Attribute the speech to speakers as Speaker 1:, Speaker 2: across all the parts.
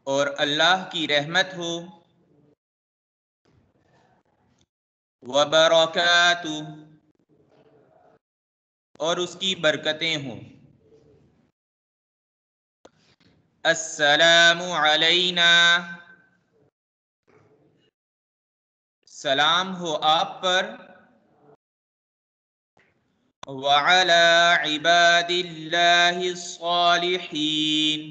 Speaker 1: اور اللہ کی رحمت ہو، وبرکاتہ، اور اس کی برکتیں ہوں۔ السلام علینا، سلام ہو آپ پر، وعلی عباد اللہ الصالحین،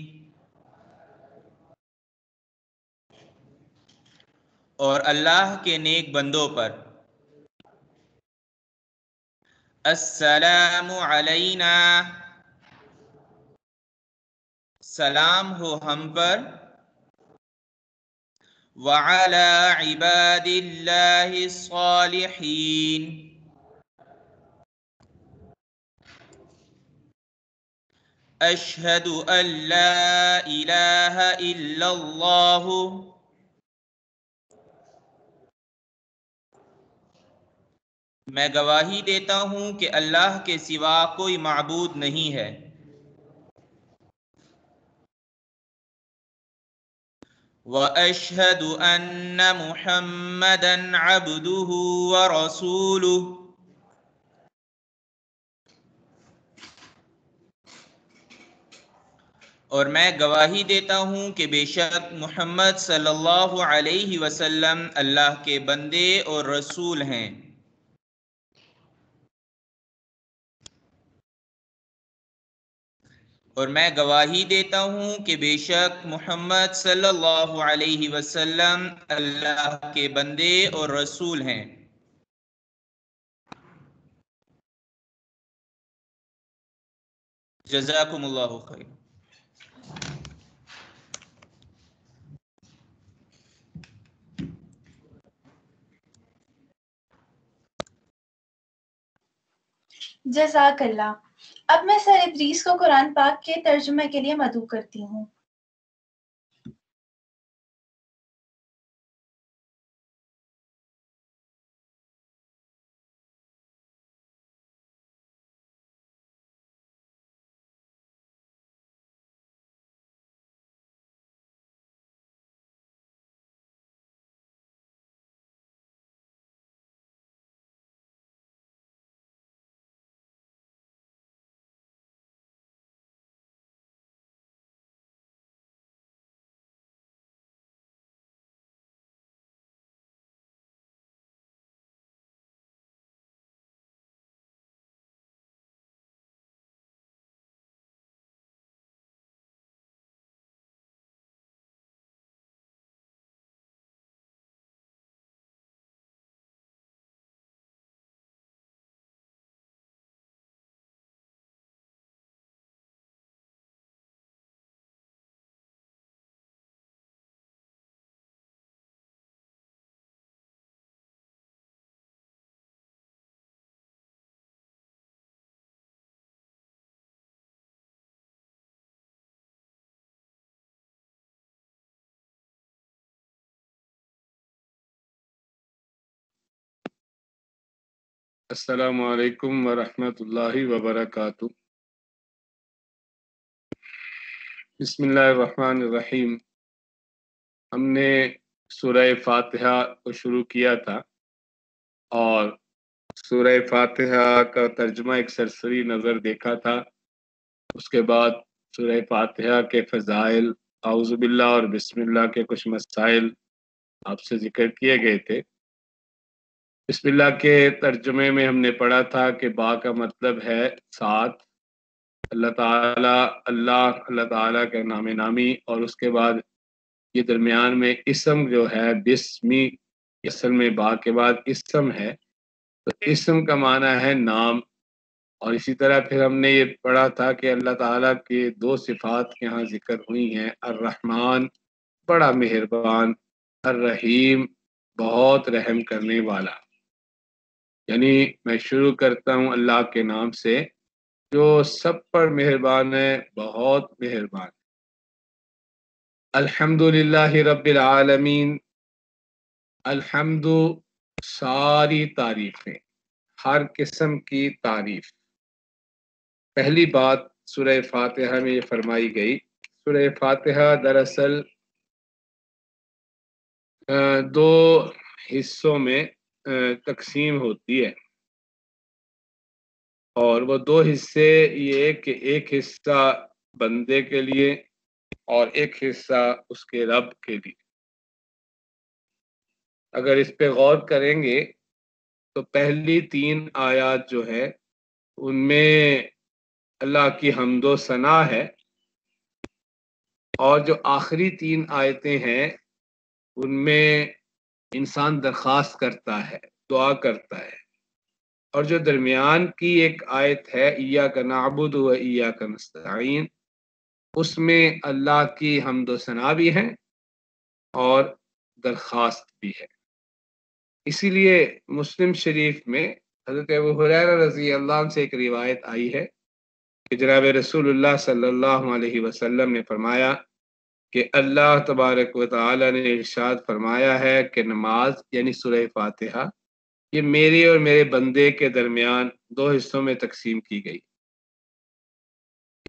Speaker 1: اور اللہ کے نیک بندوں پر۔ السلام علینا، سلام ہو ہم پر، وعلی عباد اللہ الصالحین، اشہد ان لا الہ الا اللہ، میں گواہی دیتا ہوں کہ اللہ کے سوا کوئی معبود نہیں ہے، وَأَشْهَدُ أَنَّ مُحَمَّدًا عَبْدُهُ وَرَسُولُهُ، اور میں گواہی دیتا ہوں کہ بے شک محمد صلی اللہ علیہ وسلم اللہ کے بندے اور رسول ہیں۔ اور میں گواہی دیتا ہوں کہ بے شک محمد صلی اللہ علیہ وسلم اللہ کے بندے اور رسول ہیں۔ جزاکم اللہ خیر۔
Speaker 2: جزاک اللہ۔ اب میں سر ادریس کو قرآن پاک کے ترجمے کے لیے مدعو کرتی ہوں۔
Speaker 3: السلام علیکم ورحمۃ اللہ وبرکاتہ۔ بسم اللہ الرحمن الرحیم۔ ہم نے سورہ فاتحہ کو شروع کیا تھا اور سورہ فاتحہ کا ترجمہ ایک سرسری نظر دیکھا تھا۔ اس کے بعد سورہ فاتحہ کے فضائل، اعوذ باللہ اور بسم اللہ کے کچھ مسائل آپ سے ذکر کیے گئے تھے۔ بسم اللہ کے ترجمے میں ہم نے پڑھا تھا کہ با کا مطلب ہے ساتھ، اللہ تعالیٰ کا نام نامی، اور اس کے بعد یہ درمیان میں اسم جو ہے بسمی، اصل میں با کے بعد اسم ہے، تو اسم کا معنی ہے نام۔ اور اسی طرح پھر ہم نے یہ پڑھا تھا کہ اللہ تعالیٰ کے دو صفات یہاں ذکر ہوئی ہیں، الرحمن بڑا مہربان، الرحیم بہت رحم کرنے والا۔ یعنی میں شروع کرتا ہوں اللہ کے نام سے جو سب پر مہربان ہے، بہت مہربان۔ الحمدللہ رب العالمین، الحمد ساری تعریفیں، ہر قسم کی تعریف۔ پہلی بات سورہ فاتحہ میں یہ فرمائی گئی. سورہ فاتحہ دراصل دو حصوں میں تقسیم ہوتی ہے، اور وہ دو حصے یہ کہ ایک حصہ بندے کے لیے اور ایک حصہ اس کے رب کے لیے. اگر اس پہ غور کریں گے تو پہلی 3 آیات جو ہے ان میں اللہ کی حمد و ثنا ہے، اور جو آخری 3 آیتیں ہیں ان میں انسان درخواست کرتا ہے، دعا کرتا ہے. اور جو درمیان کی ایک آیت ہے ایاک نعبد و ایاک نستعین، اس میں اللہ کی حمد و ثنا بھی ہے اور درخواست بھی ہے. اسی لیے مسلم شریف میں حضرت ابو ہریرہ رضی اللہ عنہ سے ایک روایت آئی ہے کہ جناب رسول اللہ صلی اللہ علیہ وسلم نے فرمایا کہ اللہ تبارک و تعالی نے ارشاد فرمایا ہے کہ نماز یعنی سورہ فاتحہ یہ میرے اور میرے بندے کے درمیان 2 حصوں میں تقسیم کی گئی،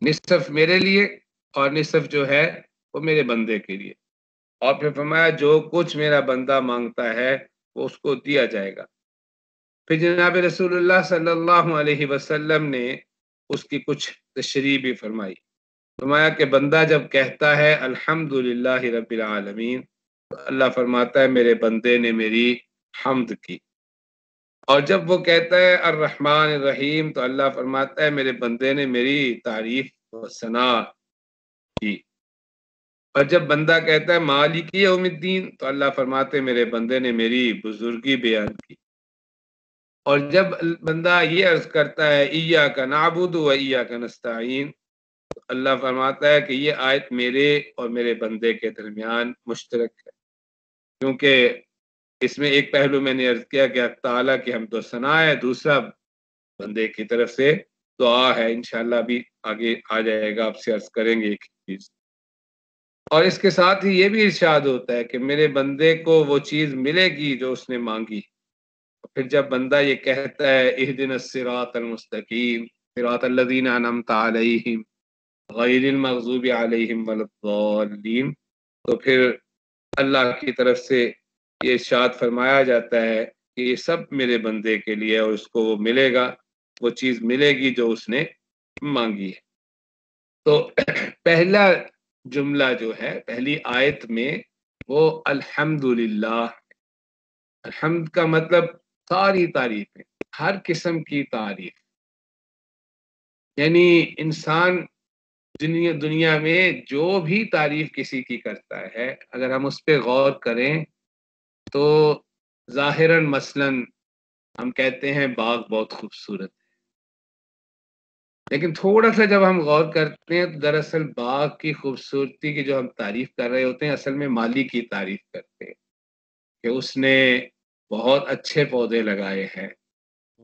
Speaker 3: نصف میرے لیے اور نصف جو ہے وہ میرے بندے کے لیے. اور پھر فرمایا جو کچھ میرا بندہ مانگتا ہے وہ اس کو دیا جائے گا. پھر جناب رسول اللہ صلی اللہ علیہ وسلم نے اس کی کچھ تشریح بھی فرمائی. فرمایا کہ بندہ جب کہتا ہے الحمدللہ رب العالمین تو اللہ فرماتا ہے میرے بندے نے میری حمد کی. اور جب وہ کہتا ہے الرحمن الرحیم تو اللہ فرماتا ہے میرے بندے نے میری تعریف و ثنا کی. اور جب بندہ کہتا ہے مالک یوم الدین تو اللہ فرماتے ہیں میرے بندے نے میری بزرگی بیان کی. اور جب بندہ یہ عرض کرتا ہے ایاک نعبد و ایاک نستعین تو اللہ فرماتا ہے کہ یہ آیت میرے اور میرے بندے کے درمیان مشترک ہے، کیونکہ اس میں ایک پہلو میں نے عرض کیا کہ اللہ تعالیٰ کی حمد و ثنا ہے، دوسرا بندے کی طرف سے دعا ہے. انشاءاللہ ابھی آگے آ جائے گا، آپ سے عرض کریں گے ایک چیز. اور اس کے ساتھ ہی یہ بھی ارشاد ہوتا ہے کہ میرے بندے کو وہ چیز ملے گی جو اس نے مانگی. پھر جب بندہ یہ کہتا ہے اہدنا الصراط المستقیم صراط الذین انعمت علیہم غیر المغضوب علیہم ولا الضالین، تو پھر اللہ کی طرف سے یہ ارشاد فرمایا جاتا ہے کہ یہ سب میرے بندے کے لیے اور اس کو وہ ملے گا، وہ چیز ملے گی جو اس نے مانگی ہے. تو پہلا جملہ جو ہے پہلی آیت میں وہ الحمدللہ. الحمد کا مطلب ساری تعریفیں، ہر قسم کی تعریف. یعنی انسان دنیا میں جو بھی تعریف کسی کی کرتا ہے اگر ہم اس پہ غور کریں تو ظاہراً مثلاً ہم کہتے ہیں باغ بہت خوبصورت ہے، لیکن تھوڑا سا جب ہم غور کرتے ہیں تو دراصل باغ کی خوبصورتی کی جو ہم تعریف کر رہے ہوتے ہیں اصل میں مالی کی تعریف کرتے ہیں کہ اس نے بہت اچھے پودے لگائے ہیں،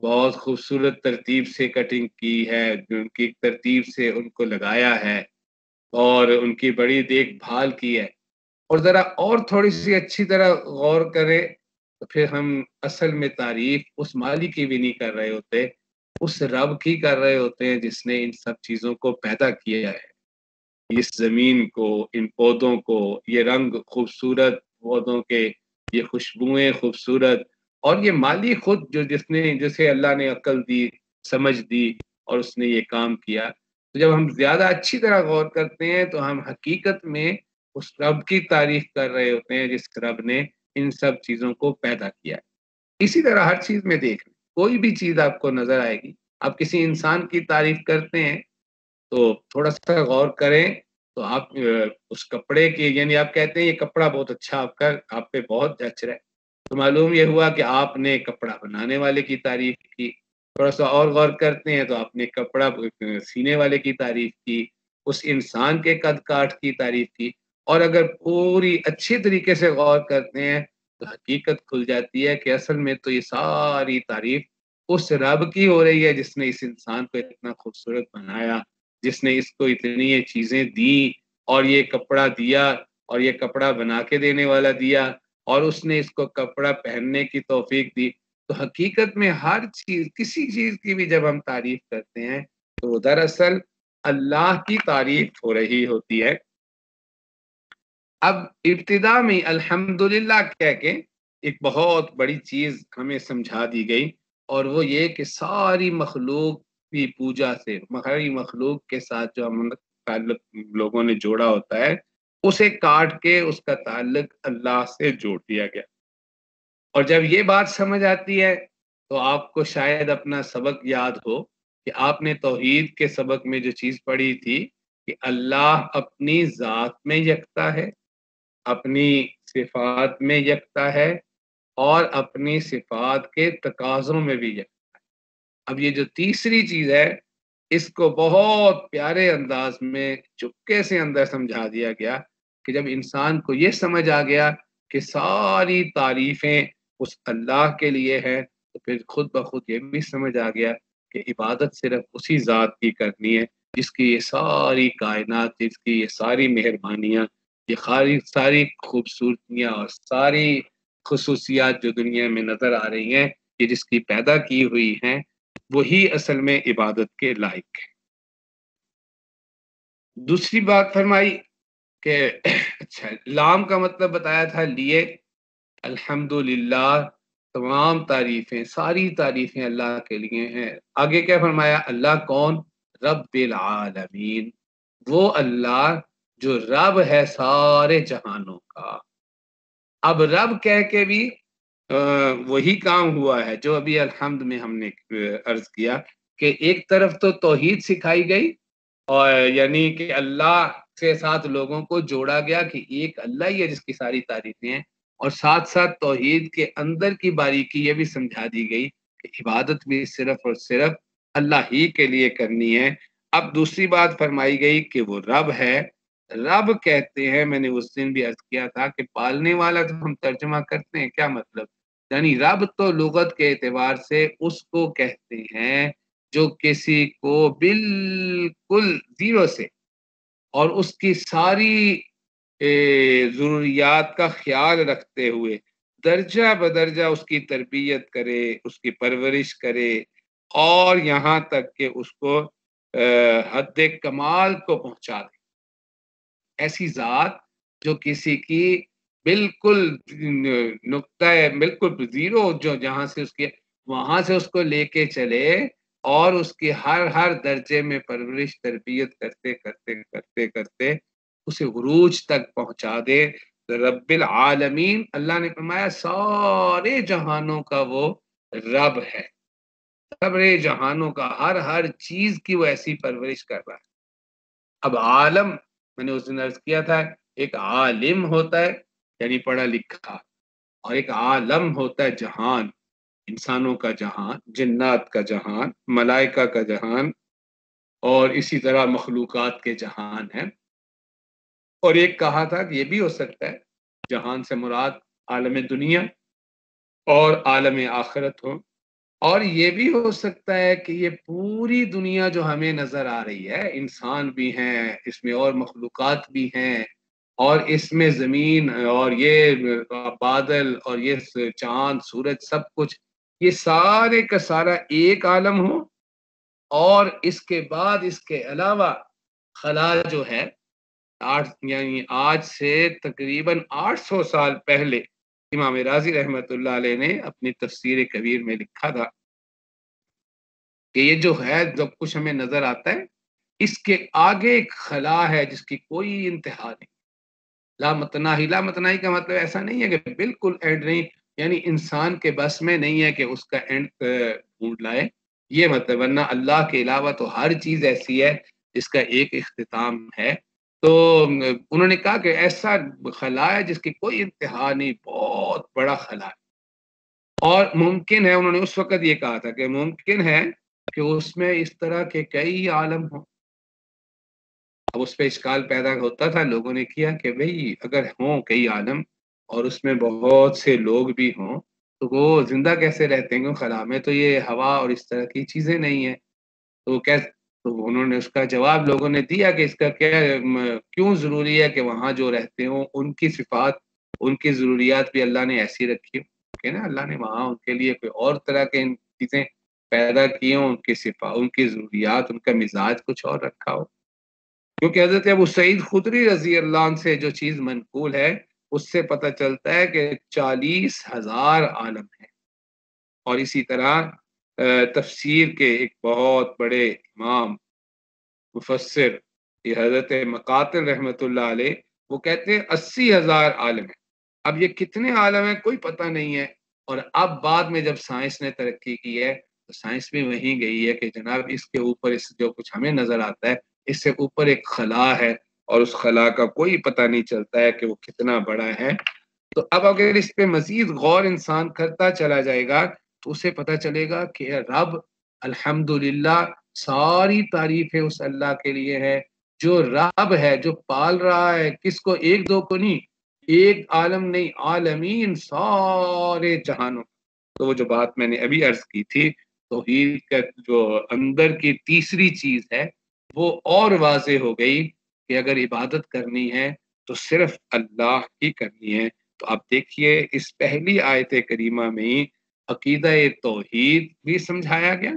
Speaker 3: بہت خوبصورت ترتیب سے کٹنگ کی ہے، ان کی ترتیب سے ان کو لگایا ہے اور ان کی بڑی دیکھ بھال کی ہے. اور ذرا اور تھوڑی سی اچھی طرح غور کریں تو پھر ہم اصل میں تعریف اس مالی کی بھی نہیں کر رہے ہوتے، اس رب کی کر رہے ہوتے ہیں جس نے ان سب چیزوں کو پیدا کیا ہے. اس زمین کو، ان پودوں کو، یہ رنگ خوبصورت پودوں کے، یہ خوشبوئیں خوبصورت، اور یہ مالی خود جو جسے اللہ نے عقل دی، سمجھ دی اور اس نے یہ کام کیا. تو جب ہم زیادہ اچھی طرح غور کرتے ہیں تو ہم حقیقت میں اس رب کی تعریف کر رہے ہوتے ہیں جس رب نے ان سب چیزوں کو پیدا کیا ہے. اسی طرح ہر چیز میں دیکھ لیں، کوئی بھی چیز آپ کو نظر آئے گی، آپ کسی انسان کی تعریف کرتے ہیں تو تھوڑا سا غور کریں تو آپ اس کپڑے کی، یعنی آپ کہتے ہیں یہ کپڑا بہت اچھا آپ پہ بہت جچ رہا ہے، تو معلوم یہ ہوا کہ آپ نے کپڑا بنانے والے کی تعریف کی. تھوڑا سا اور غور کرتے ہیں تو آپ نے کپڑا سینے والے کی تعریف کی، اس انسان کے قد کاٹ کی تعریف کی. اور اگر پوری اچھی طریقے سے غور کرتے ہیں تو حقیقت کھل جاتی ہے کہ اصل میں تو یہ ساری تعریف اس رب کی ہو رہی ہے جس نے اس انسان کو اتنا خوبصورت بنایا، جس نے اس کو اتنی یہ چیزیں دی اور یہ کپڑا دیا اور یہ کپڑا بنا کے دینے والا دیا اور اس نے اس کو کپڑا پہننے کی توفیق دی. تو حقیقت میں ہر چیز، کسی چیز کی بھی جب ہم تعریف کرتے ہیں تو دراصل اللہ کی تعریف ہو رہی ہوتی ہے۔ اب ابتدا میں الحمدللہ کہہ کے ایک بہت بڑی چیز ہمیں سمجھا دی گئی، اور وہ یہ کہ ساری مخلوق کی پوجا سے، ساری مخلوق کے ساتھ جو ہم تعلق لوگوں نے جوڑا ہوتا ہے اسے کاٹ کے اس کا تعلق اللہ سے جوڑ دیا گیا۔ اور جب یہ بات سمجھ آتی ہے تو آپ کو شاید اپنا سبق یاد ہو کہ آپ نے توحید کے سبق میں جو چیز پڑھی تھی کہ اللہ اپنی ذات میں یکتا ہے، اپنی صفات میں یکتا ہے، اور اپنی صفات کے تقاضوں میں بھی یکتا ہے۔ اب یہ جو تیسری چیز ہے اس کو بہت پیارے انداز میں چپکے سے اندر سمجھا دیا گیا کہ جب انسان کو یہ سمجھ آ گیا کہ ساری تعریفیں اس اللہ کے لیے ہیں تو پھر خود بخود یہ بھی سمجھ آ گیا کہ عبادت صرف اسی ذات کی کرنی ہے جس کی یہ ساری کائنات، جس کی یہ ساری مہربانیاں، یہ ساری خوبصورتیاں اور ساری خصوصیات جو دنیا میں نظر آ رہی ہیں، یہ جس کی پیدا کی ہوئی ہیں، وہی اصل میں عبادت کے لائق ہے۔ دوسری بات فرمائی کہ اچھا لام کا مطلب بتایا تھا لیے، الحمدللہ تمام تعریفیں، ساری تعریفیں اللہ کے لیے ہیں۔ آگے کیا فرمایا؟ اللہ کون؟ رب العالمین، وہ اللہ جو رب ہے سارے جہانوں کا۔ اب رب کہہ کے بھی وہی کام ہوا ہے جو ابھی الحمد میں ہم نے عرض کیا کہ ایک طرف تو توحید سکھائی گئی، اور یعنی کہ اللہ کے ساتھ لوگوں کو جوڑا گیا کہ ایک اللہ ہی ہے جس کی ساری تعریفیں ہیں، اور ساتھ ساتھ توحید کے اندر کی باریکی یہ بھی سمجھا دی گئی کہ عبادت بھی صرف اور صرف اللہ ہی کے لیے کرنی ہے۔ اب دوسری بات فرمائی گئی کہ وہ رب ہے۔ رب کہتے ہیں، میں نے اس دن بھی عرض کیا تھا کہ پالنے والا تو ہم ترجمہ کرتے ہیں، کیا مطلب؟ یعنی رب تو لغت کے اعتبار سے اس کو کہتے ہیں جو کسی کو بالکل زیرو سے اور اس کی ساری ضروریات کا خیال رکھتے ہوئے درجہ بدرجہ اس کی تربیت کرے، اس کی پرورش کرے، اور یہاں تک کہ اس کو حد کمال کو پہنچا دے۔ ایسی ذات جو کسی کی بالکل نقطہ بالکل زیرو، جو جہاں سے اس کے وہاں سے اس کو لے کے چلے اور اس کی ہر درجے میں پرورش تربیت کرتے کرتے کرتے کرتے اسے عروج تک پہنچا دے۔ رب العالمین، اللہ نے فرمایا سارے جہانوں کا وہ رب ہے، سارے جہانوں کا ہر چیز کی وہ ایسی پرورش کر رہا ہے۔ اب عالم، میں نے اس دن عرض کیا تھا، ایک عالم ہوتا ہے یعنی پڑھا لکھا، اور ایک عالم ہوتا ہے جہان، انسانوں کا جہان، جنات کا جہان، ملائکہ کا جہان، اور اسی طرح مخلوقات کے جہان ہیں۔ اور ایک کہا تھا کہ یہ بھی ہو سکتا ہے جہان سے مراد عالم دنیا اور عالم آخرت ہو، اور یہ بھی ہو سکتا ہے کہ یہ پوری دنیا جو ہمیں نظر آ رہی ہے، انسان بھی ہیں اس میں اور مخلوقات بھی ہیں، اور اس میں زمین اور یہ بادل اور یہ چاند سورج سب کچھ، یہ سارے کا سارا ایک عالم ہو، اور اس کے بعد اس کے علاوہ خلا جو ہے یعنی آج سے تقریباً 800 سال پہلے امام رازی رحمۃ اللہ علیہ نے اپنی تفسیر کبیر میں لکھا تھا کہ یہ جو ہے جب کچھ ہمیں نظر آتا ہے اس کے آگے ایک خلا ہے جس کی کوئی انتہا نہیں۔ لامتناہی کا مطلب ایسا نہیں ہے کہ بالکل اینڈ نہیں، یعنی انسان کے بس میں نہیں ہے کہ اس کا اینڈ ڈھونڈ لائے، یہ مطلب، ورنہ اللہ کے علاوہ تو ہر چیز ایسی ہے جس کا ایک اختتام ہے۔ تو انہوں نے کہا کہ ایسا خلا ہے جس کی کوئی انتہا نہیں، بہت بڑا خلا ہے، اور ممکن ہے، انہوں نے اس وقت یہ کہا تھا کہ ممکن ہے کہ اس میں اس طرح کے کئی عالم ہوں۔ اب اس پہ اشکال پیدا ہوتا تھا، لوگوں نے کیا کہ بھئی اگر ہوں کئی عالم اور اس میں بہت سے لوگ بھی ہوں تو وہ زندہ کیسے رہتے ہیں؟ خلا میں تو یہ ہوا اور اس طرح کی چیزیں نہیں ہیں، تو انہوں نے اس کا جواب لوگوں نے دیا کہ اس کا کیوں ضروری ہے کہ وہاں جو رہتے ہوں ان کی صفات، ان کی ضروریات بھی اللہ نے ایسی رکھی کہ نا اللہ نے وہاں ان کے لیے کوئی اور طرح کے چیزیں پیدا کیے ہوں، ان کی صفات، ان کی ضروریات، ان کا مزاج کچھ اور رکھا ہو. کیونکہ حضرت ابو سعید خدری رضی اللہ عنہ سے جو چیز منقول ہے اس سے پتہ چلتا ہے کہ 40,000 عالم ہیں. اور اسی طرح تفسیر کے ایک بہت بڑے امام مفسر یہ حضرت مقاتل رحمۃ اللہ علیہ، وہ کہتے ہیں 80,000 عالم ہیں. اب یہ کتنے عالم ہیں کوئی پتہ نہیں ہے. اور اب بعد میں جب سائنس نے ترقی کی ہے تو سائنس بھی وہیں گئی ہے کہ جناب اس کے اوپر اس جو کچھ ہمیں نظر آتا ہے اس سے اوپر ایک خلا ہے، اور اس خلا کا کوئی پتہ نہیں چلتا ہے کہ وہ کتنا بڑا ہے. تو اب اگر اس پہ مزید غور انسان کرتا چلا جائے گا تو اسے پتہ چلے گا کہ رب الحمدللہ ساری تعریفیں اس اللہ کے لیے ہے جو رب ہے، جو پال رہا ہے. کس کو؟ ایک دو کو نہیں، ایک عالم نہیں، عالمین، سارے جہانوں. تو وہ جو بات میں نے ابھی عرض کی تھی توحید کا جو اندر کی تیسری چیز ہے وہ اور واضح ہو گئی کہ اگر عبادت کرنی ہے تو صرف اللہ کی کرنی ہے. تو آپ دیکھیے اس پہلی آیت کریمہ میں عقیدہ توحید بھی سمجھایا گیا،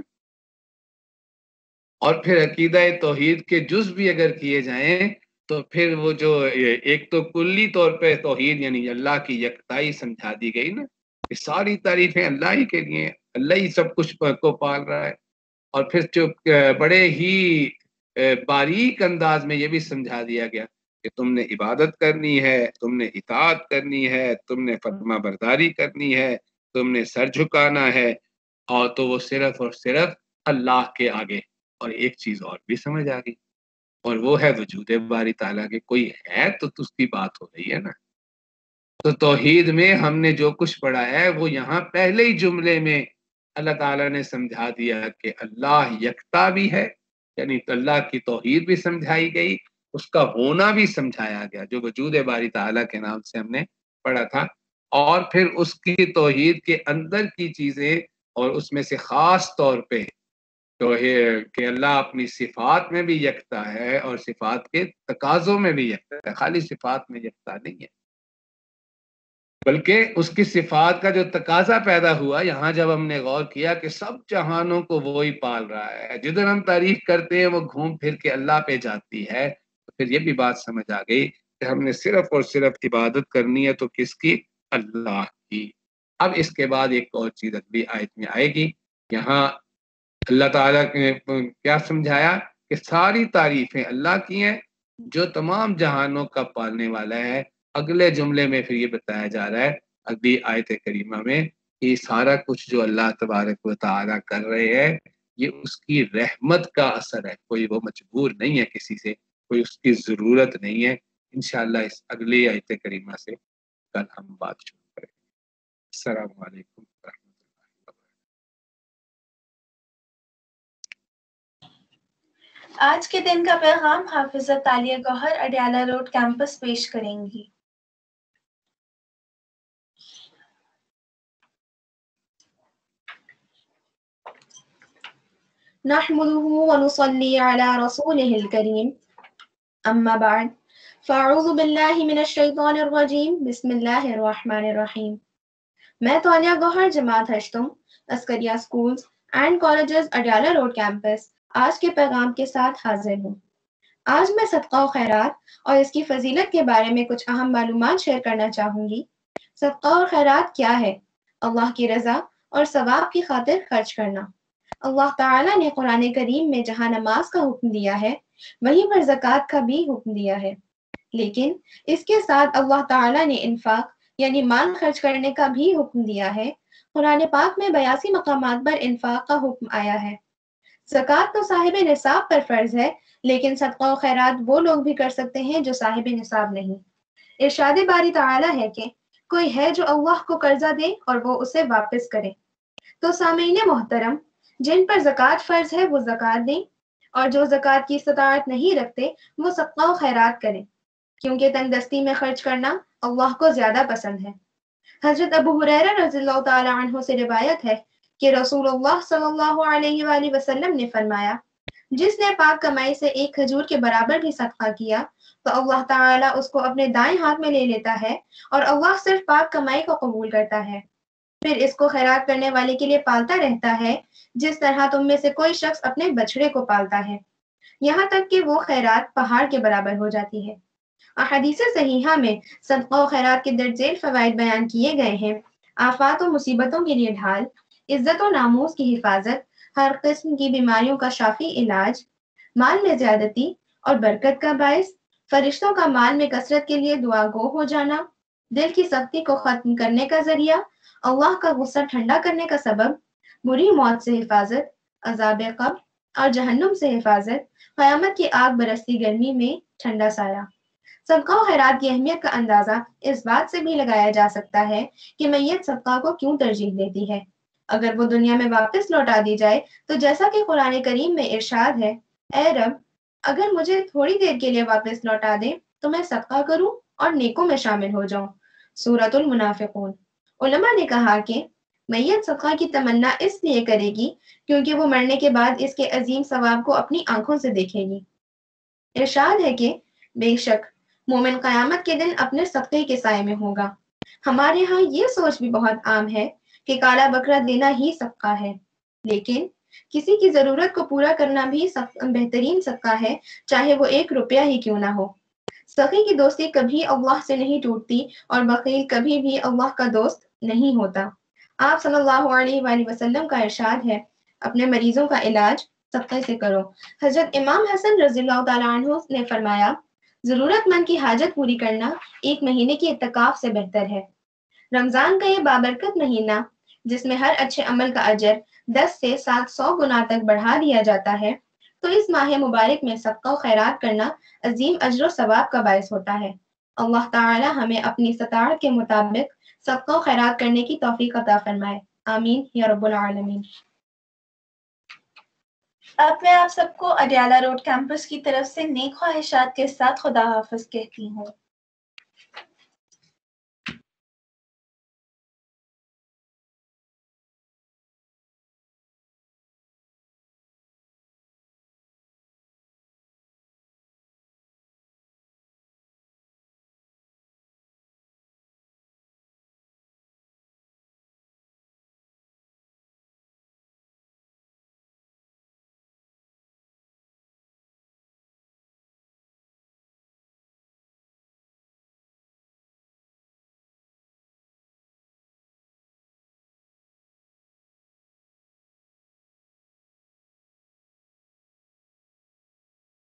Speaker 3: اور پھر عقیدہ توحید کے جز بھی اگر کیے جائیں تو پھر وہ جو ایک تو کلی طور پہ توحید یعنی اللہ کی یکتائی سمجھا دی گئی نا، کہ ساری تعریفیں اللہ ہی کے لیے، اللہ ہی سب کچھ کو پال رہا ہے. اور پھر جو بڑے ہی باریک انداز میں یہ بھی سمجھا دیا گیا کہ تم نے عبادت کرنی ہے، تم نے اطاعت کرنی ہے، تم نے فرما برداری کرنی ہے، تم نے سر جھکانا ہے، اور تو وہ صرف اور صرف اللہ کے آگے. اور ایک چیز اور بھی سمجھ آ گئی، اور وہ ہے وجود باری تعالیٰ کے. کوئی ہے تو اس کی بات ہو رہی ہے نا. تو توحید میں ہم نے جو کچھ پڑھا ہے وہ یہاں پہلے ہی جملے میں اللہ تعالیٰ نے سمجھا دیا کہ اللہ یکتا بھی ہے، یعنی اللہ کی توحید بھی سمجھائی گئی، اس کا ہونا بھی سمجھایا گیا جو وجود باری تعالیٰ کے نام سے ہم نے پڑھا تھا. اور پھر اس کی توحید کے اندر کی چیزیں، اور اس میں سے خاص طور پہ تو کہ اللہ اپنی صفات میں بھی یکتا ہے اور صفات کے تقاضوں میں بھی یکتا ہے. خالی صفات میں یکتا نہیں ہے بلکہ اس کی صفات کا جو تقاضا پیدا ہوا یہاں جب ہم نے غور کیا کہ سب جہانوں کو وہی پال رہا ہے، جدھر ہم تعریف کرتے ہیں وہ گھوم پھر کے اللہ پہ جاتی ہے، تو پھر یہ بھی بات سمجھ آ گئی کہ ہم نے صرف اور صرف عبادت کرنی ہے تو کس کی؟ اللہ کی. اب اس کے بعد ایک اور چیز اگلی آیت میں آئے گی. یہاں اللہ تعالیٰ نے کیا سمجھایا کہ ساری تعریفیں اللہ کی ہیں جو تمام جہانوں کا پالنے والا ہے. اگلے جملے میں پھر یہ بتایا جا رہا ہے اگلی آیت کریمہ میں کہ سارا کچھ جو اللہ تبارک و تعالیٰ کر رہے ہیں یہ اس کی رحمت کا اثر ہے. کوئی وہ مجبور نہیں ہے کسی سے، کوئی اس کی ضرورت نہیں ہے. انشاءاللہ اس اگلی آیت کریمہ سے کل ہم بات شروع کریں گے. السلام علیکم ورحمۃ اللہ وبرکاتہ.
Speaker 2: آج کے دن کا پیغام حافظہ تالیہ گوہر اڈیالہ روڈ کیمپس پیش کریں گی. نحمده ونصلي على رسوله الكريم اما بعد فاعوذ باللہ من الشیطان الرجیم بسم اللہ الرحمن الرحیم. میں تالیہ گوہر جماعت ہشتم Askariya schools and colleges Adiala road campus آج کے پیغام کے ساتھ حاضر ہوں. آج میں صدقہ و خیرات اور اس کی فضیلت کے بارے میں کچھ اہم معلومات شیئر کرنا چاہوں گی. صدقہ اور خیرات کیا ہے؟ اللہ کی رضا اور ثواب کی خاطر خرچ کرنا. اللہ تعالیٰ نے قرآن کریم میں جہاں نماز کا حکم دیا ہے وہیں پر زکوٰۃ کا بھی حکم دیا ہے، لیکن اس کے ساتھ اللہ تعالیٰ نے انفاق یعنی مال خرچ کرنے کا بھی حکم دیا ہے. قرآن پاک میں 82 مقامات پر انفاق کا حکم آیا ہے. زکوٰۃ تو صاحب نصاب پر فرض ہے، لیکن صدقہ و خیرات وہ لوگ بھی کر سکتے ہیں جو صاحب نصاب نہیں. ارشاد باری تعالیٰ ہے کہ کوئی ہے جو اللہ کو قرضہ دے اور وہ اسے واپس کرے. تو سامعین محترم، جن پر زکوٰۃ فرض ہے وہ زکوٰۃ دیں، اور جو زکوٰۃ کی استطاعت نہیں رکھتے وہ صدقہ و خیرات کریں، کیونکہ تنگ دستی میں خرچ کرنا اللہ کو زیادہ پسند ہے. حضرت ابو ہریرہ رضی اللہ تعالی عنہ سے روایت ہے کہ رسول اللہ صلی اللہ علیہ وآلہ وسلم نے فرمایا، جس نے پاک کمائی سے ایک کھجور کے برابر بھی صدقہ کیا تو اللہ تعالیٰ اس کو اپنے دائیں ہاتھ میں لے لیتا ہے اور اللہ صرف پاک کمائی کو قبول کرتا ہے. پھر اس کو خیرات کرنے والے کے لیے پالتا رہتا ہے جس طرح تم میں سے کوئی شخص اپنے بچڑے کو پالتا ہے، یہاں تک کہ وہ خیرات پہاڑ کے برابر ہو جاتی ہے۔ احادیث صحیحہ میں صدقہ و خیرات کے درج ذیل فوائد بیان کیے گئے ہیں۔ آفات و مصیبتوں کے لیے ڈھال، عزت و ناموس کی حفاظت، ہر قسم کی بیماریوں کا شافی علاج، مال میں زیادتی اور برکت کا باعث، فرشتوں کا مال میں کثرت کے لیے دعا گو ہو جانا، دل کی سختی کو ختم کرنے کا ذریعہ، اللہ کا غصہ ٹھنڈا کرنے کا سبب، بری موت سے حفاظت، عذاب قبر اور جہنم سے حفاظت، قیامت کی آگ برستی گرمی میں ٹھنڈا سایہ۔ صدقہ و خیرات کی اہمیت کا اندازہ اس بات سے بھی لگایا جا سکتا ہے کہ میت صدقہ کو کیوں ترجیح دیتی ہے۔ اگر وہ دنیا میں واپس لوٹا دی جائے تو جیسا کہ قرآن کریم میں ارشاد ہے، اے رب اگر مجھے تھوڑی دیر کے لیے واپس لوٹا دیں تو میں صدقہ کروں اور نیکوں میں شامل ہو جاؤں۔ سورۃ المنافقون۔ علماء نے کہا کہ میت صدقہ کی تمنا اس لیے کرے گی کیونکہ وہ مرنے کے بعد اس کے عظیم ثواب کو اپنی آنکھوں سے دیکھے گی۔ ارشاد ہے کہ بے شک مومن قیامت کے دن اپنے صدقے کے سائے میں ہوگا۔ ہمارے ہاں یہ سوچ بھی بہت عام ہے کہ کالا بکرا دینا ہی صدقہ ہے، لیکن کسی کی ضرورت کو پورا کرنا بھی بہترین صدقہ ہے، چاہے وہ 1 روپیہ ہی کیوں نہ ہو۔ سخی کی دوستی کبھی اللہ سے نہیں ٹوٹتی اور بخیل کبھی بھی اللہ کا دوست نہیں ہوتا۔ آپ صلی اللہ علیہ وآلہ وسلم کا ارشاد ہے، اپنے مریضوں کا علاج صدقے سے کرو۔ حضرت امام حسن رضی اللہ تعالیٰ عنہ نے فرمایا، ضرورت مند کی حاجت پوری کرنا 1 مہینے کی اعتکاف سے بہتر ہے۔ رمضان کا یہ بابرکت مہینہ جس میں ہر اچھے عمل کا اجر 10 سے 700 گنا تک بڑھا دیا جاتا ہے، تو اس ماہ مبارک میں صدقہ و خیرات کرنا عظیم اجر و ثواب کا باعث ہوتا ہے۔ اللہ تعالی ہمیں اپنی استطاعت کے مطابق صدقہ و خیرات کرنے کی توفیق عطا فرمائے، آمین یا رب العالمین۔
Speaker 4: اب میں آپ سب کو اڈیالہ روڈ کیمپس کی طرف سے نیک خواہشات کے ساتھ خدا حافظ کہتی ہوں۔